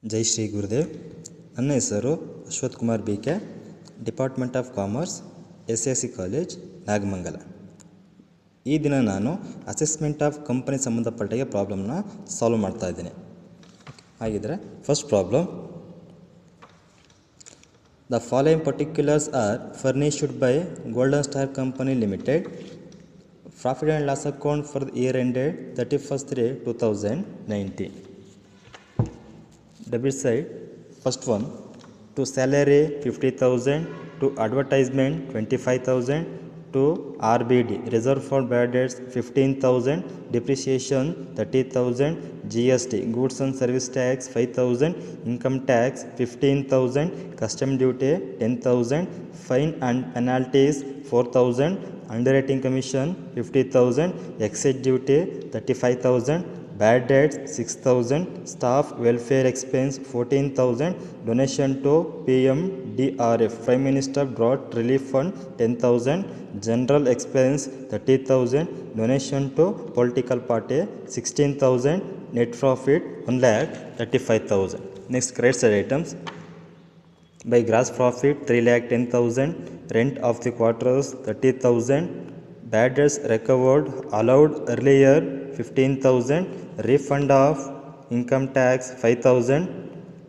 ಜೈ ಶ್ರೀ ಗುರುದೇವ್. ನನ್ನ ಹೆಸರು Ashwath Kumar BK, department of commerce, SSC college, Nagamangala. ಈ ದಿನ ನಾನು ಅಸೆಸ್ಮೆಂಟ್ ಆಫ್ ಕಂಪನಿ ಸಂಬಂಧಪಟ್ಟ ಪ್ರಾಬ್ಲಮ್ನ ಸಾಲ್ವ್ ಮಾಡ್ತಾ ಇದ್ದೀನಿ. ಹಾಗಿದ್ರೆ first problem, the following particulars R furnished by golden star company limited. Profit and loss account for the year ended 31/3/2019. Debit side, first one, to salary 50,000, to advertisement 25,000, to RBD reserve for bad debts 15,000, depreciation 30,000, GST goods and service tax 5,000, income tax 15,000, custom duty 10,000, fine and penalties 4,000, underwriting commission 50,000, excise duty 35,000, bad debts 6,000, staff welfare expense 14,000, donation to PMDRF Prime Minister Drought Relief Fund 10,000, general expense 30,000, donation to political party 16,000, net profit 1,35,000. Next, credit side items. By gross profit 3,10,000, rent of the quarters 30,000, bad debts recovered allowed earlier 15,000, refund of income tax 5,000,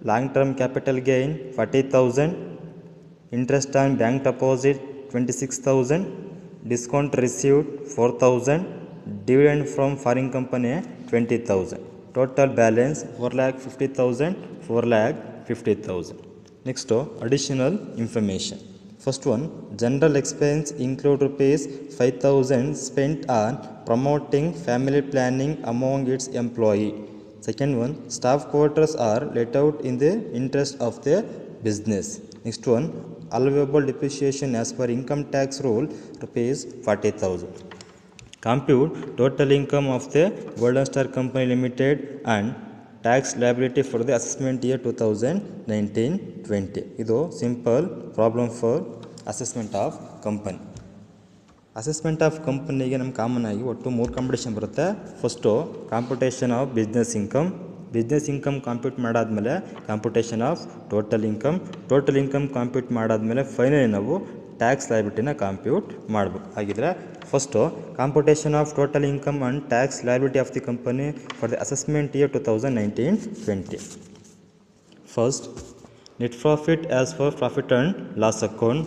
long term capital gain 40,000, interest on bank deposit 26,000, discount received 4,000, dividend from foreign company 20,000. Total balance 4,50,000, 4,50,000. Next, additional information. First one, general expense include rupees 5,000 spent on promoting family planning among its employee. Second one, staff quarters are let out in the interest of the business. Next one, allowable depreciation as per income tax rule rupees 40,000. Compute total income of the Golden Star Company Limited and tax liability for the assessment year 2019-20. ಇದು simple problem for assessment of company. Assessment of ಕಂಪನಿಗೆ ನಮ್ಮ common ಆಗಿ ಒಟ್ಟು 3 computation ಬರುತ್ತೆ. First computation of business income compute ಮಾಡಾದ್ಮೇಲೆ computation of total income compute ಮಾಡಾದ್ಮೇಲೆ finally ನಾವು tax ಲಯಬಿಲಿಟಿನ ಕಾಂಪ್ಯೂಟ್ ಮಾಡಬೇಕು. ಹಾಗಿದ್ರೆ first computation of total income and tax liability of the company for the assessment year 2019-20. First, net profit as per profit and loss account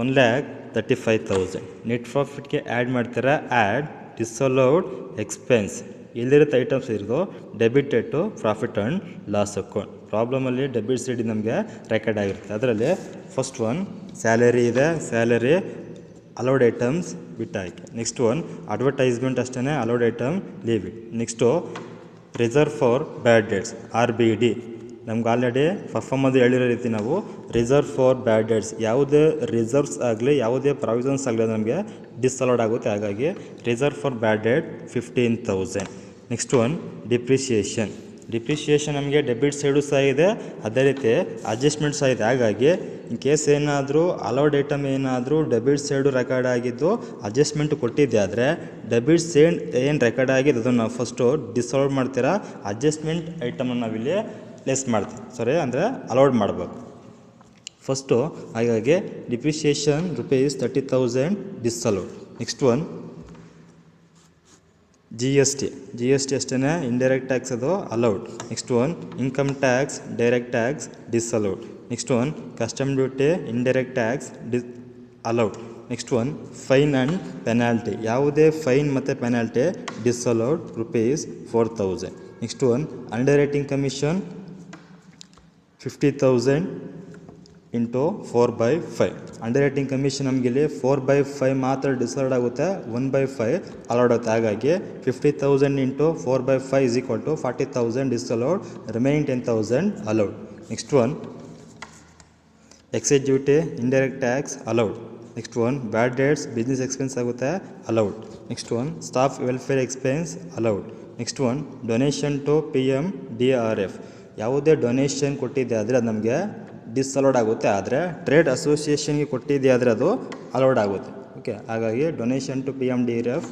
1,35,000. Net ಪ್ರಾಫಿಟ್ಗೆ add ಮಾಡ್ತಾರೆ, add disallowed expense. ಎಲ್ಲಿರುತ್ತೆ items ಇರೋದು debited to profit and loss account. ಪ್ರಾಬ್ಲಮಲ್ಲಿ debit side ನಮಗೆ record ಆಗಿರುತ್ತೆ. ಅದರಲ್ಲಿ first one salary ಇದೆ, salary allowed items ಬಿಟ್ಟು ಹಾಕಿ. ನೆಕ್ಸ್ಟ್ ಒನ್ ಅಡ್ವರ್ಟೈಸ್ಮೆಂಟ್ ಅಷ್ಟೇ allowed item leave it. Next reserve for bad debts RBD ನಮ್ಗೆ ಆಲ್ರೆಡಿ ಪರ್ಫಾರ್ಮದು ಹೇಳಿರೋ ರೀತಿ ನಾವು ರಿಸರ್ವ್ ಫಾರ್ ಬ್ಯಾಡ್ ಡೆಟ್ಸ್ ಯಾವುದೇ ರಿಸರ್ವ್ಸ್ ಆಗಲಿ ಯಾವುದೇ ಪ್ರಾವಿಷನ್ಸ್ ಆಗಲಿ ನಮಗೆ ಡಿಸಲೌಡ್ ಆಗುತ್ತೆ. ಹಾಗಾಗಿ reserve for bad debt 15,000. Next one depreciation ನಮಗೆ ಡೆಬಿಟ್ ಸೈಡು ಸಹ ಇದೆ, ಅದೇ ರೀತಿ ಅಡ್ಜಸ್ಟ್ಮೆಂಟ್ ಸಹ ಇದೆ. ಹಾಗಾಗಿ ಇನ್ ಕೇಸ್ ಏನಾದರೂ ಅಲೌಡ್ ಐಟಮ್ ಏನಾದರೂ ಡೆಬಿಟ್ ಸೈಡು ರೆಕಾರ್ಡ್ ಆಗಿದ್ದು ಅಡ್ಜಸ್ಟ್ಮೆಂಟ್ ಕೊಟ್ಟಿದ್ದೆ ಆದರೆ ಡೆಬಿಟ್ ಸೈಡ್ ಏನು ರೆಕಾರ್ಡ್ ಆಗಿದೆ ಅದನ್ನು ನಾವು ಫಸ್ಟು ಡಿಸಲೌಡ್ ಮಾಡ್ತೀರಾ, ಅಡ್ಜಸ್ಟ್ಮೆಂಟ್ ಐಟಮನ್ನು ನಾವಿಲ್ಲಿ ಲೆಸ್ ಮಾಡ್ತೀವಿ, ಅಂದರೆ ಅಲೌಡ್ ಮಾಡಬೇಕು ಫಸ್ಟು. ಹಾಗಾಗಿ depreciation rupees 30,000 disallowed. Next one GST ಅಷ್ಟೇ ಇಂಡೈರೆಕ್ಟ್ ಟ್ಯಾಕ್ಸ್ ಅದು allowed. Next one income tax direct tax disallowed. Next one custom duty indirect tax allowed. Next one fine and penalty, ಯಾವುದೇ fine ಮತ್ತು penalty disallowed rupees 4,000. Next one underwriting commission 50,000 into 4/5. Underwriting commission ನಮಗೆ ಇಲ್ಲಿ 4/5 ಮಾತ್ರ disallowed ಆಗುತ್ತೆ, 1/5 allowed ಆಗುತ್ತೆ. ಹಾಗಾಗಿ 50,000 into 4/5 is equal to 40,000 disallowed, remaining 10,000 allowed. Next one excise duty indirect tax allowed. Next one bad debts business expense ಆಗುತ್ತೆ allowed. Next one staff welfare expense allowed. Next one donation to PMDRF ಯಾವುದೇ donation ಕೊಟ್ಟಿದ್ದೆ ಆದರೆ ಅದು ನಮಗೆ disallowed ಆಗುತ್ತೆ, ಆದರೆ trade ಅಸೋಸಿಯೇಷನ್ಗೆ ಕೊಟ್ಟಿದ್ದೆ ಆದರೆ ಅದು ಅಲೌಡ್ ಆಗುತ್ತೆ. ಓಕೆ, ಹಾಗಾಗಿ donation to PMDRF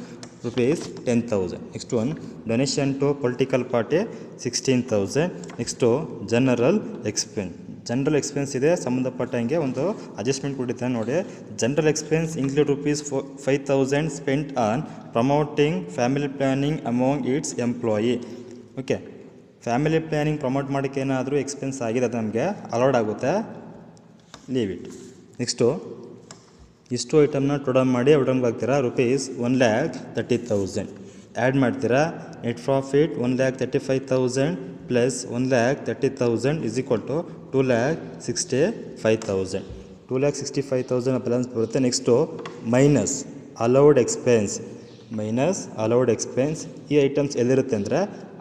rupees 10,000. Next one, donation to political party 16,000. Next to general expense. General expense ಇದೆ ಸಂಬಂಧಪಟ್ಟಂಗೆ ಒಂದು ಅಡ್ಜಸ್ಟ್ಮೆಂಟ್ ಕೊಟ್ಟಿದ್ದಾನೆ ನೋಡಿ. General expense include rupees 5,000 spent on promoting family planning among it's employee. Okay, family planning promote ಮಾಡೋಕ್ಕೆ ಏನಾದರೂ expense ಆಗಿದೆ ಅದು ನಮಗೆ ಅಲೌಡ್ ಆಗುತ್ತೆ, ಲೀವ್ ಇಟ್. ನೆಕ್ಸ್ಟು ಇಷ್ಟು ಐಟಮ್ನ ಟೋಟಲ್ ಮಾಡಿ ಔಟಮ್ಗೆ ಹಾಕ್ತೀರಾ rupees 1,30,000 ಆ್ಯಡ್ ಮಾಡ್ತೀರಾ. Net profit 1,35,000 plus 1,30,000 is equal to 2,65,000. 2,65,000 balance ಬರುತ್ತೆ. Next minus allowed expense. ಈ ಐಟಮ್ಸ್ ಎಲ್ಲಿರುತ್ತೆ ಅಂದರೆ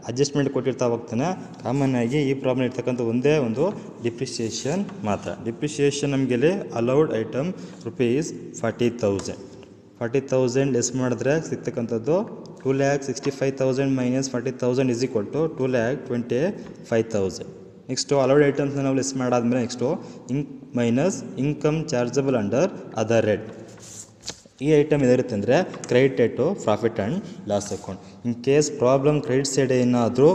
ಅಡ್ಜಸ್ಟ್ಮೆಂಟ್ ಕೊಟ್ಟಿರ್ತಾ ಹೋಗ್ತಾನೆ. ಕಾಮನ್ ಆಗಿ ಈ ಪ್ರಾಬ್ಲಮ್ ಇರ್ತಕ್ಕಂಥ ಒಂದೇ ಒಂದು ಡಿಪ್ರಿಸಿಯೇಷನ್ ಮಾತ್ರ. ಡಿಪ್ರಿಸಿಯೇಷನ್ ನಮಗೆ ಅಲೌಡ್ ಐಟಮ್ rupees 40,000 ಲೆಸ್ ಮಾಡಿದ್ರೆ ಸಿಗ್ತಕ್ಕಂಥದ್ದು 2,65,000 minus 40,000 is equal to 2,25,000. Next allowed ಐಟಮ್ಸ್ನ ನಾವು ಲೆಸ್ ಮಾಡಾದ್ಮೇಲೆ next minus income chargeable under other rate. ಈ ಐಟಮ್ ಎದಿರುತ್ತೆ ಅಂದರೆ credited to profit and loss account. In case problem credit side ಏನಾದರೂ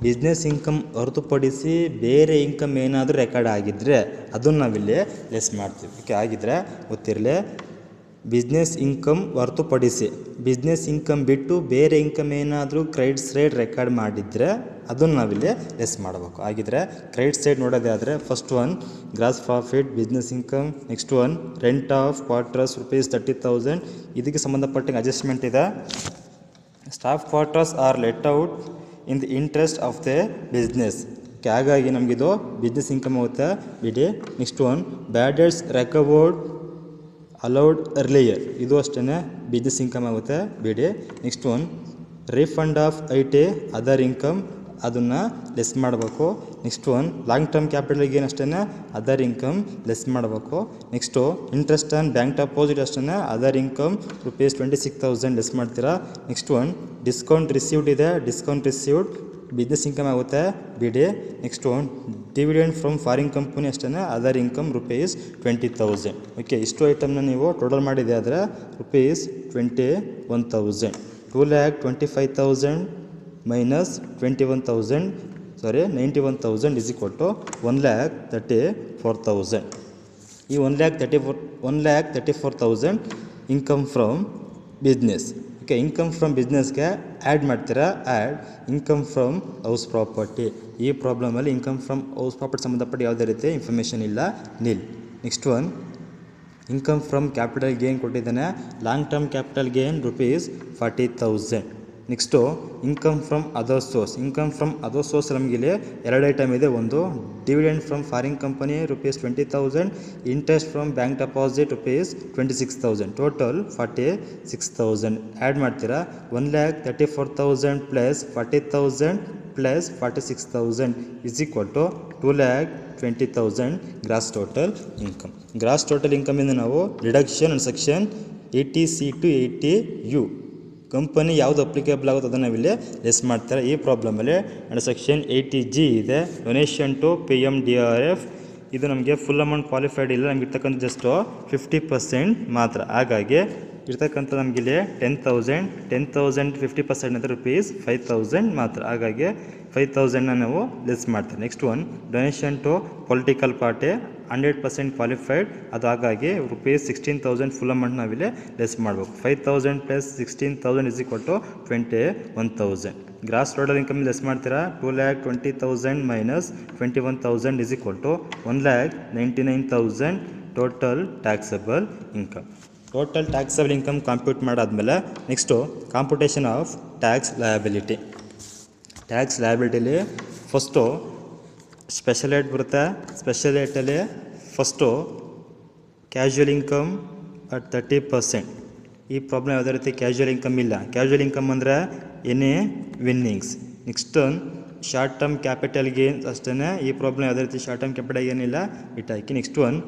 ಬಿಸ್ನೆಸ್ ಇನ್ಕಮ್ ಹೊರತುಪಡಿಸಿ ಬೇರೆ ಇನ್ಕಮ್ ಏನಾದರೂ ರೆಕಾರ್ಡ್ ಆಗಿದ್ದರೆ ಅದನ್ನು ನಾವಿಲ್ಲಿ ಲೆಸ್ ಮಾಡ್ತೀವಿ. ಓಕೆ, ಆಗಿದ್ದರೆ ಗೊತ್ತಿರಲಿ, ಬಿಸ್ನೆಸ್ ಇನ್ಕಮ್ ಹೊರತುಪಡಿಸಿ ಬಿಸ್ನೆಸ್ ಇನ್ಕಮ್ ಬಿಟ್ಟು ಬೇರೆ ಇನ್ಕಮ್ ಏನಾದರೂ ಕ್ರೆಡಿಟ್ ಸೈಡ್ ರೆಕಾರ್ಡ್ ಮಾಡಿದರೆ ಅದನ್ನು ನಾವಿಲ್ಲಿ ಲೆಸ್ ಮಾಡಬೇಕು. ಆಗಿದ್ದರೆ ಕ್ರೆಡಿಟ್ ಸೈಡ್ ನೋಡೋದೇ ಆದರೆ first one gross profit business income. Next one rent of quarters rupees 30,000. ಇದಕ್ಕೆ ಸಂಬಂಧಪಟ್ಟಂಗೆ ಅಡ್ಜಸ್ಟ್ಮೆಂಟ್ ಇದೆ. Staff quarters are let out in the interest of the business. ಹಾಗಾಗಿ ನಮಗಿದು ಬಿಸ್ನೆಸ್ ಇನ್ಕಮ್ ಆಗುತ್ತೆ, ಬಿಡಿ. Next one bad debts recovered allowed earlier, ಇದು ಅಷ್ಟೇ business income ಆಗುತ್ತೆ, ಬಿಡಿ. Next one refund of IT other income, ಅದನ್ನು ಲೆಸ್ ಮಾಡಬೇಕು. Next one long term capital gain ಅಷ್ಟೇ ಅದರ್ ಇನ್ಕಮ್ ಲೆಸ್ ಮಾಡಬೇಕು. Next interest on bank deposit ಅಷ್ಟೇ other income rupees 26,000 less ಮಾಡ್ತೀರಾ. ನೆಕ್ಸ್ಟ್ ಒನ್ ಡಿಸ್ಕೌಂಟ್ ರಿಸೀವ್ಡ್ ಇದೆ, discount received business income ಆಗುತ್ತೆ, ಬಿಡಿ. Next one dividend from foreign company ಅಷ್ಟೇ other income rupees 20,000. Okay, ಇಷ್ಟು ಐಟಮ್ನ ನೀವು ಟೋಟಲ್ ಮಾಡಿದೆ ಆದರೆ rupees 21,000. 2,25,000 minus 91,000 is equal to 1,34,000. ಈ 1,34,000 income from business. Okay, income from ಬಿಸ್ನೆಸ್ಗೆ ಆ್ಯಡ್ ಮಾಡ್ತೀರಾ, add income from house property. ಈ ಪ್ರಾಬ್ಲಮಲ್ಲಿ ಇನ್ಕಮ್ ಫ್ರಮ್ ಹೌಸ್ ಪ್ರಾಪರ್ಟಿ ಸಂಬಂಧಪಟ್ಟ ಯಾವುದೇ ರೀತಿ ಇನ್ಫಾರ್ಮೇಷನ್ ಇಲ್ಲ, nil. Next one income from capital gain ಕೊಟ್ಟಿದ್ದಾನೆ. Long term capital gain rupees 40,000. Next income from other source. Income from other source ನಮಗಿಲ್ಲಿ ಎರಡು item ಇದೆ. ಒಂದು dividend from foreign company rupees 20,000, interest from bank deposit rupees 26,000, total 46,000. Add ಮಾಡ್ತೀರಾ. 1,34,000 plus 40,000 plus 46,000 is equal to 2,20,000 gross total income. Gross total ಇನ್ಕಮಿಂದ ನಾವು reduction and section 80C to 80U company ಯಾವುದು applicable ಆಗುತ್ತೆ ಅದನ್ನು ನಾವಿಲ್ಲಿ less ಮಾಡ್ತಾರೆ. ಈ ಪ್ರಾಬ್ಲಮಲ್ಲಿ and section 80G ಇದೆ, ಡೊನೇಷನ್ ಟು PMDRF. ಇದು ನಮಗೆ ಫುಲ್ ಅಮೌಂಟ್ ಕ್ವಾಲಿಫೈಡ್ ಇಲ್ಲ, ನಮ್ಗೆ ಇರ್ತಕ್ಕಂಥ ಜಸ್ಟು 50% ಮಾತ್ರ. ಹಾಗಾಗಿ ಇರ್ತಕ್ಕಂಥ ನಮಗಿಲ್ಲಿ 10,000 50% ಅಂದರೆ ₹5,000 ಮಾತ್ರ. ಹಾಗಾಗಿ 5,000ನ ನಾವು ಲೆಸ್ ಮಾಡ್ತೀವಿ. Next one donation to political party 100% qualified, ಅದು ಹಾಗಾಗಿ ₹16,000 ಫುಲ್ ಅಮೌಂಟ್ ನಾವಿಲ್ಲಿ ಲೆಸ್ ಮಾಡಬೇಕು. 5,000 plus 16,000 is equal to 21,000. Gross total income less ಮಾಡ್ತೀರಾ. 2,20,000 minus 21,000 is equal to 1,99,000 total taxable income. Total taxable income compute ಮಾಡಾದ್ಮೇಲೆ next computation of tax liability. Tax ಲಯಬಿಲಿಟಿಲಿ first special rate ಬರುತ್ತೆ. Special ಏಟಲ್ಲಿ first casual income at 30%. ಈ problem ಯಾವುದೇ ರೀತಿ casual income ಇಲ್ಲ. Casual income ಅಂದರೆ any winnings. Next short term capital gains ಅಷ್ಟೇ. ಈ ಪ್ರಾಬ್ಲಮ್ ಯಾವುದೇ ರೀತಿ ಶಾರ್ಟ್ ಟರ್ಮ್ ಕ್ಯಾಪಿಟಲ್ ಗೇನ್ ಇಲ್ಲ, ಇಟ್ಟಾಕಿ. Next one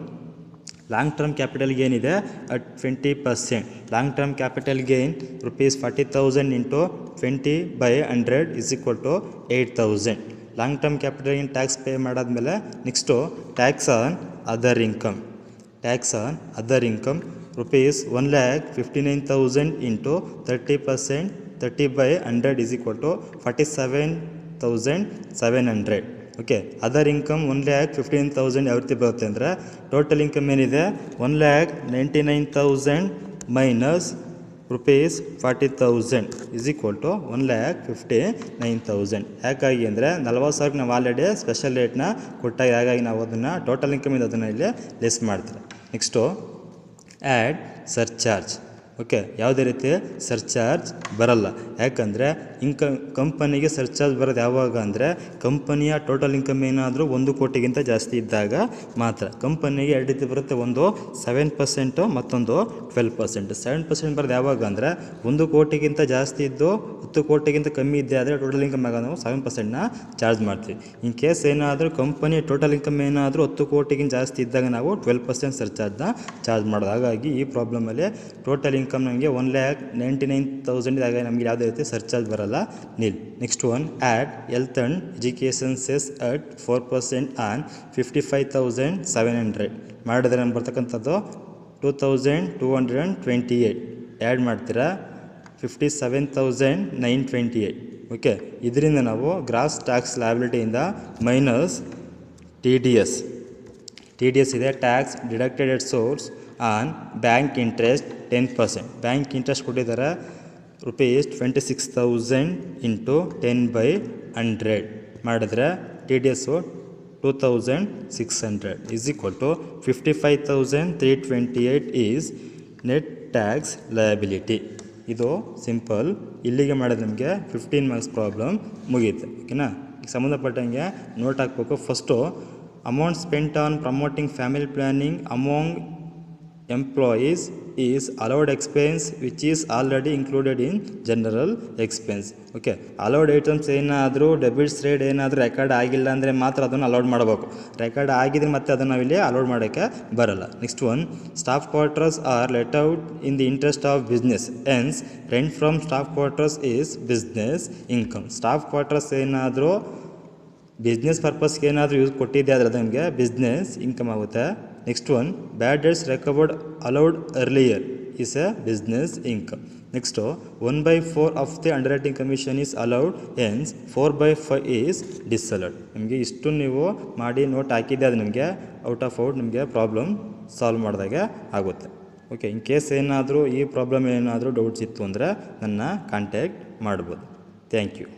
long term capital gain ಇದೆ at 20%. Long term capital gain ₹40,000 into 20/100 is equal to 8,000. Long term capital gain tax pay ಮಾಡಾದ್ಮೇಲೆ next tax on other income. rupees 1,59,000 into 30%, 30 by 100 is equal to 47,700. Okay, other income 1,15,000 ಯಾವ ರೀತಿ ಬರುತ್ತೆ ಅಂದರೆ total income ಏನಿದೆ 1,99,000 minus rupees 40,000 is equal to 1,59,000. ಯಾಕಾಗಿ ಅಂದರೆ 40,000 ನಾವು already special ರೇಟ್ನ ಕೊಟ್ಟಾಗ ಹಾಗಾಗಿ ನಾವು ಅದನ್ನು ಟೋಟಲ್ ಇನ್ಕಮಿಂದ ಅದನ್ನು ಇಲ್ಲಿ ಲೆಸ್ ಮಾಡ್ತೀವಿ. Next add surcharge. ಓಕೆ, ಯಾವುದೇ ರೀತಿ ಸರ್ಚಾರ್ಜ್ ಬರಲ್ಲ. ಯಾಕಂದರೆ ಕಂಪನಿಗೆ ಸರ್ಚಾರ್ಜ್ ಬರೋದು ಯಾವಾಗ ಅಂದರೆ ಕಂಪನಿಯ ಟೋಟಲ್ ಇನ್ಕಮ್ ಏನಾದರೂ 1 ಕೋಟಿಗಿಂತ ಜಾಸ್ತಿ ಇದ್ದಾಗ ಮಾತ್ರ. ಕಂಪನಿಗೆ 2 ರೀತಿ ಬರುತ್ತೆ, ಒಂದು 7%, ಮತ್ತೊಂದು 12%. 7% ಬರೋದು ಯಾವಾಗ ಅಂದರೆ 1 ಕೋಟಿಗಿಂತ ಜಾಸ್ತಿ ಇದ್ದು 10 ಕೋಟಿಗಿಂತ ಕಮ್ಮಿ ಇದ್ದೆ ಆದರೆ ಟೋಟಲ್ ಇನ್ಕಮ್ ಆಗ ನಾವು 7%ನ ಚಾರ್ಜ್ ಮಾಡ್ತೀವಿ. ಇನ್ ಕೇಸ್ ಏನಾದರೂ ಕಂಪನಿ ಟೋಟಲ್ ಇನ್ಕಮ್ ಏನಾದರೂ 10 ಕೋಟಿಗಿಂತ ಜಾಸ್ತಿ ಇದ್ದಾಗ ನಾವು 12% ಸರ್ಚಾರ್ಜ್ನ ಚಾರ್ಜ್ ಮಾಡೋದು. ಹಾಗಾಗಿ ಈ ಪ್ರಾಬ್ಲಮಲ್ಲಿ ಟೋಟಲ್ ಇನ್ಕಮ್ ನಮಗೆ 1,99,000 ಆಗ ನಮಗೆ ಯಾವುದೇ ರೀತಿ ಸರ್ಚಾರ್ಜ್ ಬರಲ್ಲ, nil. Next one, add health and education cess at 4% on 55,700 ಮಾಡಿದ್ರೆ ನಮ್ಗೆ ಬರ್ತಕ್ಕಂಥದ್ದು 2,228. ಆ್ಯಡ್ ಮಾಡ್ತೀರಾ 57,928. ಓಕೆ, ಇದರಿಂದ ನಾವು ಗ್ರಾಸ್ ಟ್ಯಾಕ್ಸ್ ಲಯಬಿಲಿಟಿಯಿಂದ ಮೈನಸ್ TDS ಇದೆ, tax deducted at source on bank interest 10%. Bank interest ಕೊಟ್ಟಿದ್ದಾರೆ rupees 26,000 ಇಂಟು 10/100 ಮಾಡಿದ್ರೆ TDS 2,600 is equal to 55,328 is net tax liability. ಇದು ಸಿಂಪಲ್. ಇಲ್ಲಿಗೆ ಮಾಡಿದ್ರೆ ನಮಗೆ 15 ಮಾರ್ಕ್ಸ್ ಪ್ರಾಬ್ಲಮ್ ಮುಗೀತು. ಓಕೆನಾ? ಈಗ ಸಂಬಂಧಪಟ್ಟಂಗೆ ನೋಟ್ ಹಾಕಬೇಕು. First, amount spent on promoting family planning among employees is allowed expense which is already included in general expense. Okay, allowed items ಏನಾದರೂ ಡೆಬಿಟ್ ಸೈಡ್ ಏನಾದರೂ ರೆಕಾರ್ಡ್ ಆಗಿಲ್ಲ ಅಂದರೆ ಮಾತ್ರ ಅದನ್ನು ಅಲೌಡ್ ಮಾಡಬೇಕು. ರೆಕಾರ್ಡ್ ಆಗಿದ್ರೆ ಮತ್ತೆ ಅದನ್ನು ನಾವಿಲ್ಲಿ ಅಲೌಡ್ ಮಾಡೋಕ್ಕೆ ಬರಲ್ಲ. Next one, staff quarters are let out in the interest of business, hence rent from staff quarters is business income. Staff quarters ಏನಾದರೂ ಬಿಸ್ನೆಸ್ ಪರ್ಪಸ್ಗೆ ಏನಾದರೂ ಯೂಸ್ ಕೊಟ್ಟಿದ್ದೆ ಆದರೆ ಅದು ನಮಗೆ ಬಿಸ್ನೆಸ್ ಇನ್ಕಮ್ ಆಗುತ್ತೆ. Next one, bad debts recovered allowed earlier is a business income. Next 1/4 of the underwriting commission is allowed, hence 4/5 is disallowed. ನಿಮಗೆ ಇಷ್ಟು ನೀವು ಮಾಡಿ ನೋಟ್ ಹಾಕಿದ್ದೆ ಅದು ನಿಮಗೆ ಔಟ್ ಆಫ್ ನಿಮಗೆ ಪ್ರಾಬ್ಲಮ್ ಸಾಲ್ವ್ ಮಾಡಿದಾಗೆ ಆಗುತ್ತೆ. ಓಕೆ, ಇನ್ ಕೇಸ್ ಏನಾದರೂ ಈ ಪ್ರಾಬ್ಲಮ್ ಏನಾದರೂ ಡೌಟ್ಸ್ ಇತ್ತು ಅಂದರೆ ನನ್ನ ಕಾಂಟ್ಯಾಕ್ಟ್ ಮಾಡ್ಬೋದು. Thank you.